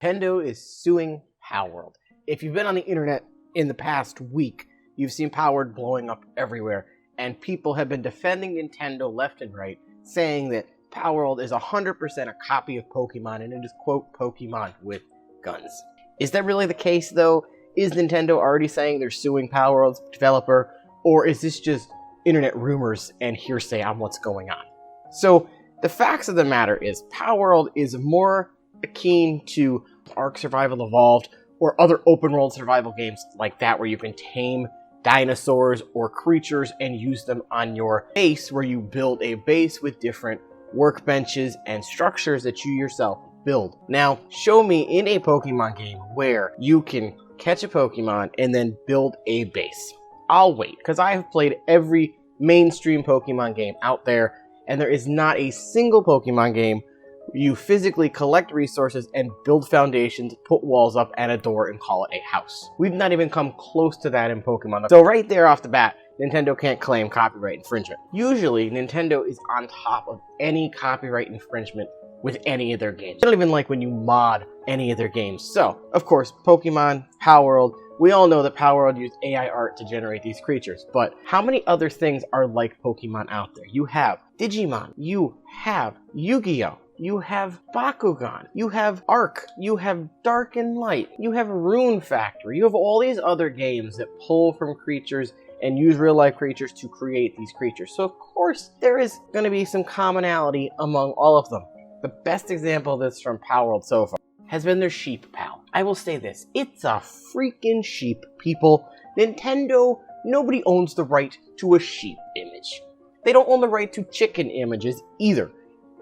Nintendo is suing Palworld. If you've been on the internet in the past week, you've seen Palworld blowing up everywhere, and people have been defending Nintendo left and right, saying that Palworld is 100% a copy of Pokemon, and it is, quote, Pokemon with guns. Is that really the case, though? Is Nintendo already saying they're suing Palworld's developer, or is this just internet rumors and hearsay on what's going on? So, the facts of the matter is, Palworld is more akin to Ark Survival Evolved or other open world survival games like that, where you can tame dinosaurs or creatures and use them on your base, where you build a base with different workbenches and structures that you yourself build. Now, show me in a Pokemon game where you can catch a Pokemon and then build a base. I'll wait, because I have played every mainstream Pokemon game out there, and there is not a single Pokemon game where you physically collect resources and build foundations, put walls up and a door, and call it a house. We've not even come close to that in Pokemon. So right there off the bat, Nintendo can't claim copyright infringement. Usually, Nintendo is on top of any copyright infringement with any of their games. They don't even like when you mod any of their games. So, of course, Pokemon, Palworld, we all know that Palworld used AI art to generate these creatures, but how many other things are like Pokemon out there? You have Digimon, you have Yu-Gi-Oh!, you have Bakugan, you have Ark, you have Dark and Light, you have Rune Factory, you have all these other games that pull from creatures and use real-life creatures to create these creatures. So of course, there is going to be some commonality among all of them. The best example of this from Palworld so far has been their sheep pal. I will say this, it's a freaking sheep, people. Nintendo, nobody owns the right to a sheep image. They don't own the right to chicken images either.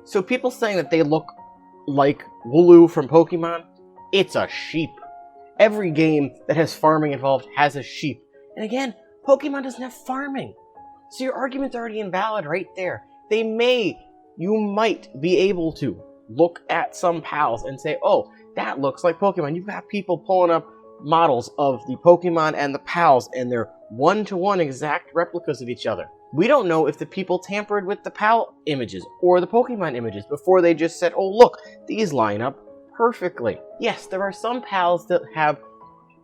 So people saying that they look like Wooloo from Pokemon, it's a sheep. Every game that has farming involved has a sheep. And again, Pokemon doesn't have farming. So your argument's already invalid right there. You might be able to look at some pals and say, oh, that looks like Pokemon. You've got people pulling up models of the Pokemon and the pals, and they're one-to-one exact replicas of each other. We don't know if the people tampered with the PAL images or the Pokemon images before they just said, oh look, these line up perfectly. Yes, there are some PALs that have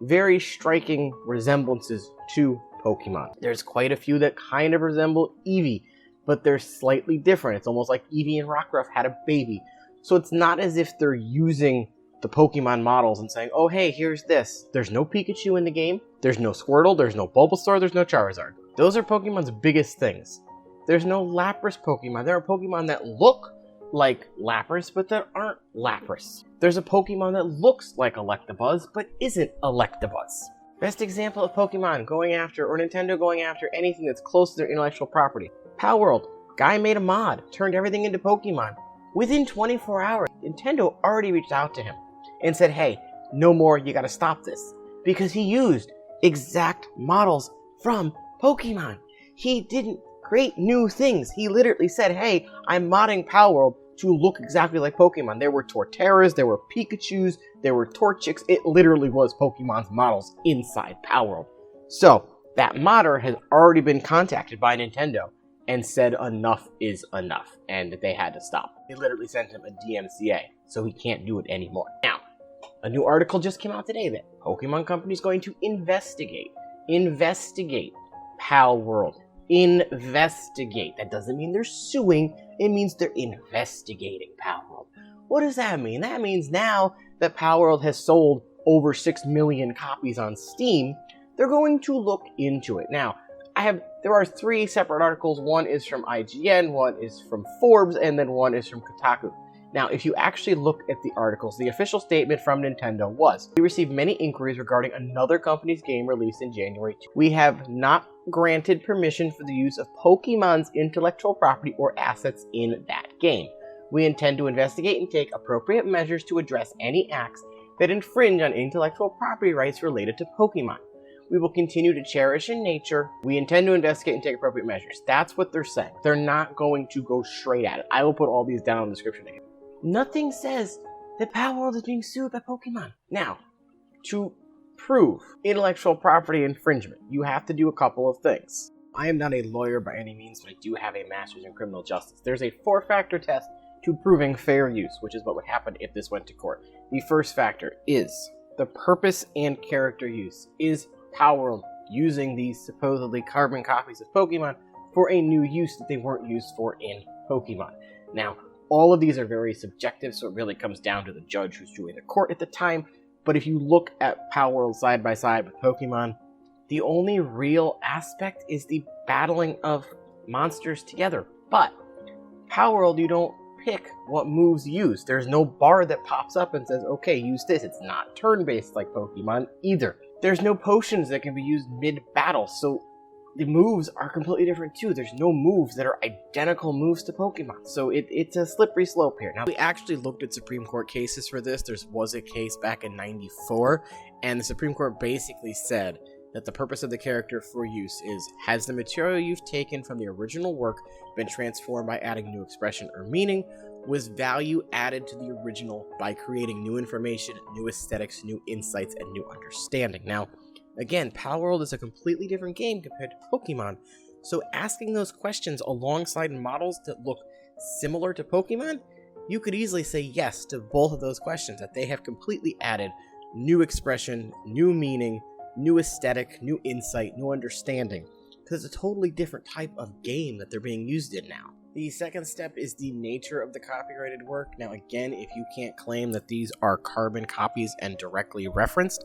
very striking resemblances to Pokemon. There's quite a few that kind of resemble Eevee, but they're slightly different. It's almost like Eevee and Rockruff had a baby. So it's not as if they're using the Pokemon models and saying, oh hey, here's this. There's no Pikachu in the game, there's no Squirtle, there's no Bulbasaur, there's no Charizard. Those are Pokemon's biggest things. There's no Lapras Pokemon. There are Pokemon that look like Lapras, but that aren't Lapras. There's a Pokemon that looks like Electabuzz, but isn't Electabuzz. Best example of Pokemon going after, or Nintendo going after, anything that's close to their intellectual property. Palworld, guy made a mod, turned everything into Pokemon. Within 24 hours, Nintendo already reached out to him and said, hey, no more, you gotta stop this. Because he used exact models from Pokemon. He didn't create new things. He literally said, hey, I'm modding Palworld to look exactly like Pokemon. There were Torterras, there were Pikachus, there were Torchics. It literally was Pokemon's models inside Palworld. So, that modder has already been contacted by Nintendo and said enough is enough, and that they had to stop. They literally sent him a DMCA, so he can't do it anymore. Now, a new article just came out today that Pokemon Company is going to investigate Palworld. Investigate. That doesn't mean they're suing, it means they're investigating Palworld. What does that mean? That means now that Palworld has sold over 6 million copies on Steam, they're going to look into it. Now, there are 3 separate articles. One is from IGN, one is from Forbes, and then one is from Kotaku. Now, if you actually look at the articles, the official statement from Nintendo was, we received many inquiries regarding another company's game released in January. We have not granted permission for the use of Pokemon's intellectual property or assets in that game. We intend to investigate and take appropriate measures to address any acts that infringe on intellectual property rights related to Pokemon. We will continue to cherish in nature. We intend to investigate and take appropriate measures. That's what they're saying. They're not going to go straight at it. I will put all these down in the description again. Nothing says that Palworld is being sued by Pokemon. Now, to prove intellectual property infringement, you have to do a couple of things. I am not a lawyer by any means, but I do have a master's in criminal justice. There's a 4-factor test to proving fair use, which is what would happen if this went to court. The first factor is the purpose and character use. Is Palworld using these supposedly carbon copies of Pokemon for a new use that they weren't used for in Pokemon? Now, all of these are very subjective, so it really comes down to the judge who's doing the court at the time. But if you look at Palworld side by side with Pokemon, the only real aspect is the battling of monsters together. But Palworld, you don't pick what moves use. There's no bar that pops up and says, okay, use this. It's not turn-based like Pokemon either. There's no potions that can be used mid-battle, so the moves are completely different too. There's no moves that are identical moves to Pokemon, so it's a slippery slope here. Now, we actually looked at Supreme Court cases for this. There was a case back in '94, and the Supreme Court basically said that the purpose of the character for use is, has the material you've taken from the original work been transformed by adding new expression or meaning? Was value added to the original by creating new information, new aesthetics, new insights, and new understanding? Now, again, Palworld is a completely different game compared to Pokemon, so asking those questions alongside models that look similar to Pokemon, you could easily say yes to both of those questions, that they have completely added new expression, new meaning, new aesthetic, new insight, new understanding, because it's a totally different type of game that they're being used in now. The second step is the nature of the copyrighted work. Now again, if you can't claim that these are carbon copies and directly referenced,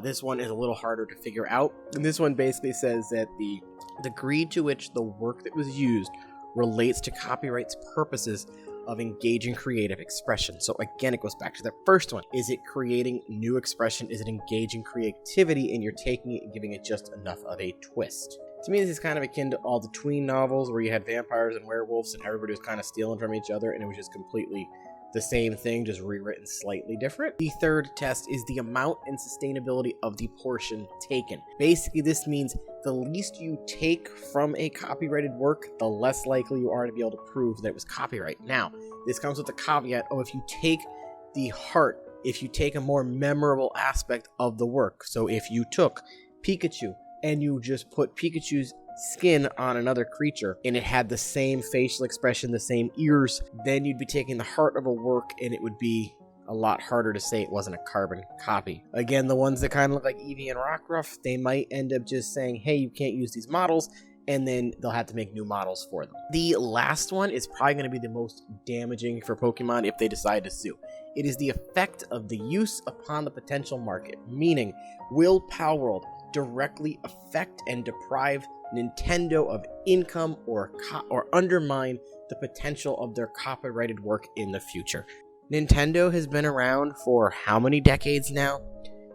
this one is a little harder to figure out. And this one basically says that the degree to which the work that was used relates to copyright's purposes of engaging creative expression. So again, it goes back to the first one. Is it creating new expression? Is it engaging creativity, and you're taking it and giving it just enough of a twist? To me, this is kind of akin to all the tween novels where you had vampires and werewolves and everybody was kind of stealing from each other, and it was just completely the same thing, just rewritten slightly different. The third test is the amount and sustainability of the portion taken. Basically, this means the least you take from a copyrighted work, the less likely you are to be able to prove that it was copyright. Now, this comes with the caveat, if you take the heart, if you take a more memorable aspect of the work. So if you took Pikachu and you just put Pikachu's skin on another creature and it had the same facial expression, the same ears, then you'd be taking the heart of a work, and it would be a lot harder to say it wasn't a carbon copy. Again, the ones that kind of look like Eevee and Rockruff, they might end up just saying, hey, you can't use these models, and then they'll have to make new models for them. The last one is probably going to be the most damaging for Pokemon if they decide to sue. It is the effect of the use upon the potential market, meaning, will Palworld directly affect and deprive Nintendo of income or undermine the potential of their copyrighted work in the future? Nintendo has been around for how many decades now?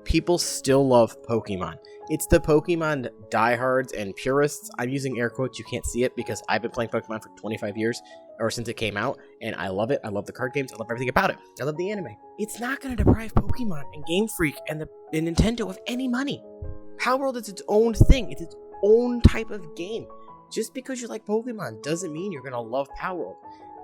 People still love Pokemon. It's the Pokemon diehards and purists. I'm using air quotes, you can't see it because I've been playing Pokemon for 25 years, or since it came out, and I love it. I love the card games, I love everything about it. I love the anime. It's not going to deprive Pokemon and Game Freak and Nintendo of any money. Palworld is its own thing. It's its own type of game. Just because you like Pokemon doesn't mean you're going to love Palworld.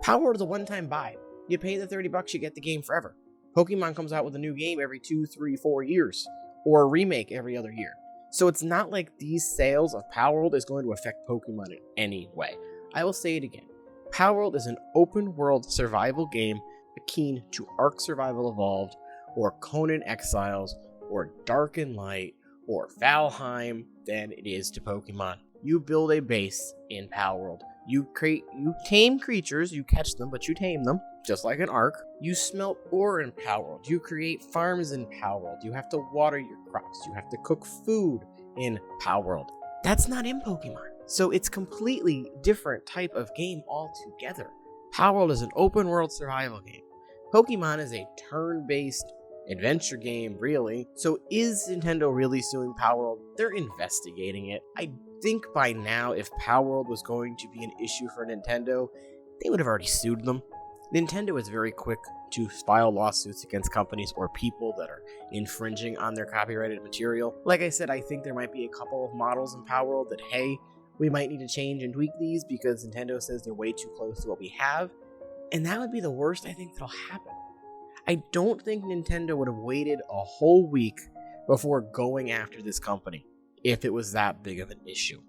Palworld is a one-time buy. You pay the $30, you get the game forever. Pokemon comes out with a new game every 2, 3, 4 years, or a remake every other year. So it's not like these sales of Palworld is going to affect Pokemon in any way. I will say it again. Palworld is an open-world survival game akin to Ark Survival Evolved, or Conan Exiles, or Dark and Light, or Valheim than it is to Pokemon. You build a base in Palworld. You tame creatures, you catch them, but you tame them, just like an Ark. You smelt ore in Palworld. You create farms in Palworld. You have to water your crops. You have to cook food in Palworld. That's not in Pokemon. So it's completely different type of game altogether. Palworld is an open world survival game. Pokemon is a turn-based adventure game, really. So is Nintendo really suing Palworld? They're investigating it. I think by now, if Palworld was going to be an issue for Nintendo, they would have already sued them. Nintendo is very quick to file lawsuits against companies or people that are infringing on their copyrighted material. Like I said, I think there might be a couple of models in Palworld that, hey, we might need to change and tweak these because Nintendo says they're way too close to what we have. And that would be the worst I think that'll happen. I don't think Nintendo would have waited a whole week before going after this company if it was that big of an issue.